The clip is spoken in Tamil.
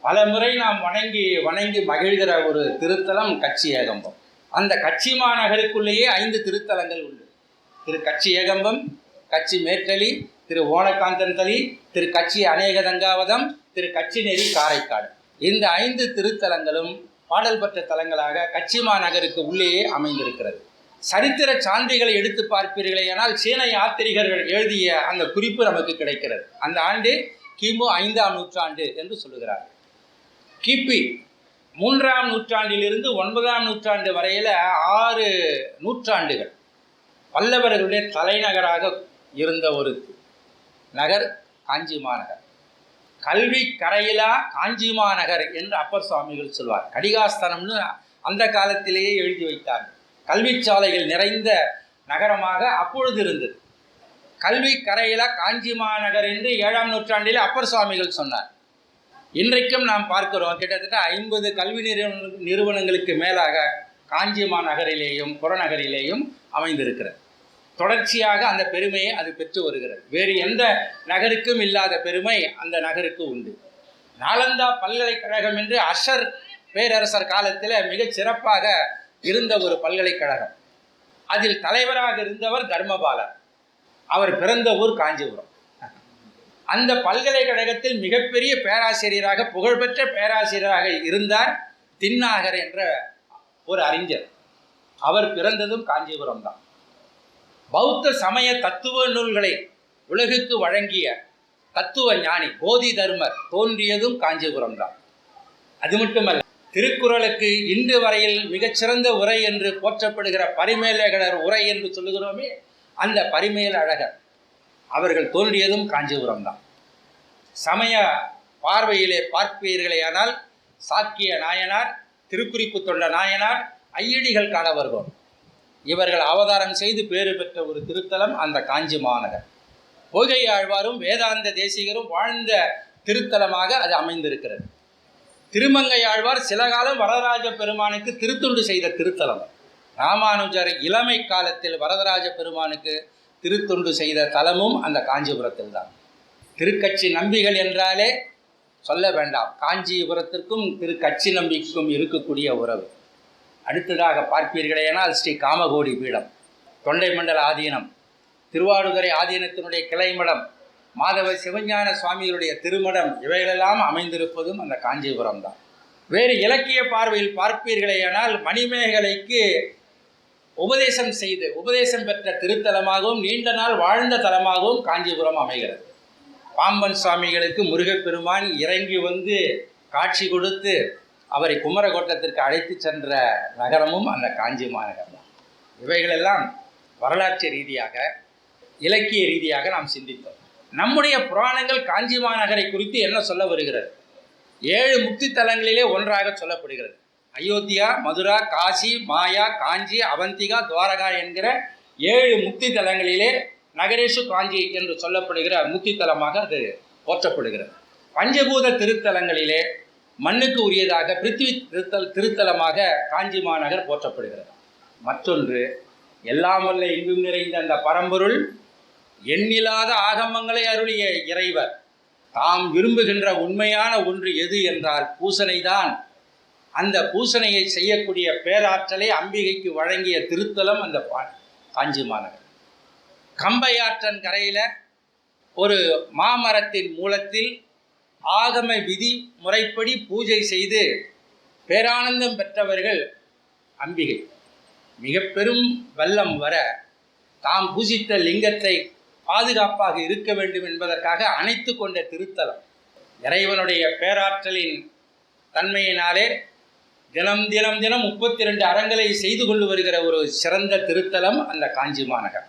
பல முறை நாம் வணங்கி மகிழ்கிற ஒரு திருத்தலம் கச்சி ஏகம்பம். அந்த கச்சி மாநகருக்குள்ளேயே 5 திருத்தலங்கள் உண்டு. திரு கச்சி ஏகம்பம், கச்சி மேற்றலி, திரு ஓணக்காந்தன்தளி, திரு கச்சி அநேகதங்காவதம், திரு கச்சி நெறி காரைக்காடு. இந்த 5 திருத்தலங்களும் பாடல் பெற்ற தலங்களாக கச்சி மாநகருக்கு உள்ளேயே அமைந்திருக்கிறது. சரித்திர சான்றுகளை எடுத்து பார்ப்பீர்களேயானால் சீன யாத்திரிகர்கள் எழுதிய அந்த குறிப்பு நமக்கு கிடைக்கிறது. அந்த ஆண்டு கிமு 5ஆம் நூற்றாண்டு என்று சொல்லுகிறார். கிபி 3ஆம் நூற்றாண்டிலிருந்து 9ஆம் நூற்றாண்டு வரையில் 6 நூற்றாண்டுகள் பல்லவர்களுடைய தலைநகராக இருந்த ஒரு நகர் காஞ்சி மாநகர். கல்வி கரையிலா காஞ்சி மாநகர் என்று அப்பர் சுவாமிகள் சொல்வார். கடிகாஸ்தனம்னு அந்த காலத்திலேயே எழுதி வைத்தார்கள். கல்வி சாலைகள் நிறைந்த நகரமாக அப்பொழுது இருந்தது. கல்வி கரையிலா காஞ்சி மாநகர் என்று 7ஆம் நூற்றாண்டில் அப்பர் சுவாமிகள் சொன்னார். இன்றைக்கும் நாம் பார்க்கிறோம், கிட்டத்தட்ட 50 கல்வி நிறுவனங்களுக்கு மேலாக காஞ்சி மாநகரிலேயும் புறநகரிலேயும் அமைந்திருக்கிறது. தொடர்ச்சியாக அந்த பெருமையை அது பெற்று வருகிறது. வேறு எந்த நகருக்கும் இல்லாத பெருமை அந்த நகருக்கு உண்டு. நாலந்தா பல்கலைக்கழகம் என்று அஷர் பேரரசர் காலத்தில் மிகச் சிறப்பாக இருந்த ஒரு பல்கலைக்கழகம். அதில் தலைவராக இருந்தவர் தர்மபாலர். அவர் பிறந்த ஊர் காஞ்சிபுரம். அந்த பல்கலைக்கழகத்தில் மிகப்பெரிய பேராசிரியராக, புகழ்பெற்ற பேராசிரியராக இருந்தார் தின்னாகர் என்ற ஒரு அறிஞர். அவர் பிறந்ததும் காஞ்சிபுரம் தான். பௌத்த சமய தத்துவ நூல்களை உலகுக்கு வழங்கிய தத்துவ ஞானி போதி தர்மர் தோன்றியதும் காஞ்சிபுரம் தான். அது மட்டுமல்ல, திருக்குறளுக்கு இன்று வரையில் மிகச்சிறந்த உரை என்று போற்றப்படுகிற பரிமேலழகர் உரை என்று சொல்லுகிறோமே, அந்த பரிமேலழகர் அவர்கள் தோன்றியதும் காஞ்சிபுரம் தான். சமய பார்வையிலே பார்ப்பீர்களேயானால் சாக்கிய நாயனார், திருக்குறிப்பு தொண்ட நாயனார், ஐயடிகள் காணவர்கள் இவர்கள் அவதாரம் செய்து பேறு பெற்ற ஒரு திருத்தலம் அந்த காஞ்சி மாநகர். பொய்கை ஆழ்வாரும் வேதாந்த தேசிகரும் வாழ்ந்த திருத்தலமாக அது அமைந்திருக்கிறது. திருமங்கை ஆழ்வார் சில காலம் வரதராஜ பெருமானுக்கு திருத்தொண்டு செய்த திருத்தலம். ராமானுஜர் இளமை காலத்தில் வரதராஜ பெருமானுக்கு திருத்தொண்டு செய்த தலமும் அந்த காஞ்சிபுரத்தில் தான். திருக்கச்சி நம்பிகள் என்றாலே சொல்ல வேண்டாம். காஞ்சிபுரத்திற்கும் திருக்கச்சி நம்பிக்கும் இருக்கக்கூடிய உறவு. அடுத்ததாக பார்ப்பீர்களேனால் ஸ்ரீ காமகோடி பீடம், தொண்டை மண்டல ஆதீனம், திருவாடுதுறை ஆதீனத்தினுடைய கிளைமடம், மாதவ சிவஞான சுவாமிகளுடைய திருமடம், இவைகளெல்லாம் அமைந்திருப்பதும் அந்த காஞ்சிபுரம் தான். வேறு இலக்கிய பார்வையில் பார்ப்பீர்களேயானால் மணிமேகலைக்கு உபதேசம் பெற்ற திருத்தலமாகவும் நீண்ட நாள் வாழ்ந்த தலமாகவும் காஞ்சிபுரம் அமைகிறது. பாம்பன் சுவாமிகளுக்கு முருகப்பெருமான் இறங்கி வந்து காட்சி கொடுத்து அவரை குமரகோட்டத்திற்கு அழைத்து சென்ற நகரமும் அந்த காஞ்சி மாநகர் தான். இவைகளெல்லாம் வரலாற்று ரீதியாக, இலக்கிய ரீதியாக நாம் சிந்தித்தோம். நம்முடைய புராணங்கள் காஞ்சி மாநகரை குறித்து என்ன சொல்ல வருகிறது? 7 முக்தி தலங்களிலே ஒன்றாக சொல்லப்படுகிறது. அயோத்தியா, மதுரா, காசி, மாயா, காஞ்சி, அவந்திகா, துவாரகா என்கிற 7 முக்தி தலங்களிலே நகரேஷு காஞ்சி என்று சொல்லப்படுகிற முக்தி தலமாக அது போற்றப்படுகிறது. பஞ்சபூத திருத்தலங்களிலே மண்ணுக்கு உரியதாக பிருத்திவி திருத்தலமாக காஞ்சி மாநகர் போற்றப்படுகிறது. மற்றொன்று, எல்லாம் வல்ல எங்கும் நிறைந்த அந்த பரம்பொருள் எண்ணில்லாத ஆகமங்களை அருளிய இறைவர் தாம் விரும்புகின்ற உண்மையான ஒன்று எது என்றால் பூசனைதான். அந்த பூசனையை செய்யக்கூடிய பேராற்றலை அம்பிகைக்கு வழங்கிய திருத்தலம் அந்த காஞ்சி மாநகர். கம்பையாற்றன் கரையில் ஒரு மாமரத்தின் மூலத்தில் ஆகம விதி முறைப்படி பூஜை செய்து பேரானந்தம் பெற்றவர்கள் அம்பிகை. மிக பெரும் வெள்ளம் வர தாம் பூஜித்த லிங்கத்தை பாதுகாப்பாக இருக்க வேண்டும் என்பதற்காக அணைத்து கொண்ட திருத்தலம். இறைவனுடைய பேராற்றலின் தன்மையினாலே தினம் 32 அறங்களை செய்து கொண்டு வருகிற ஒரு சிறந்த திருத்தலம் அந்த காஞ்சி மாநகர்.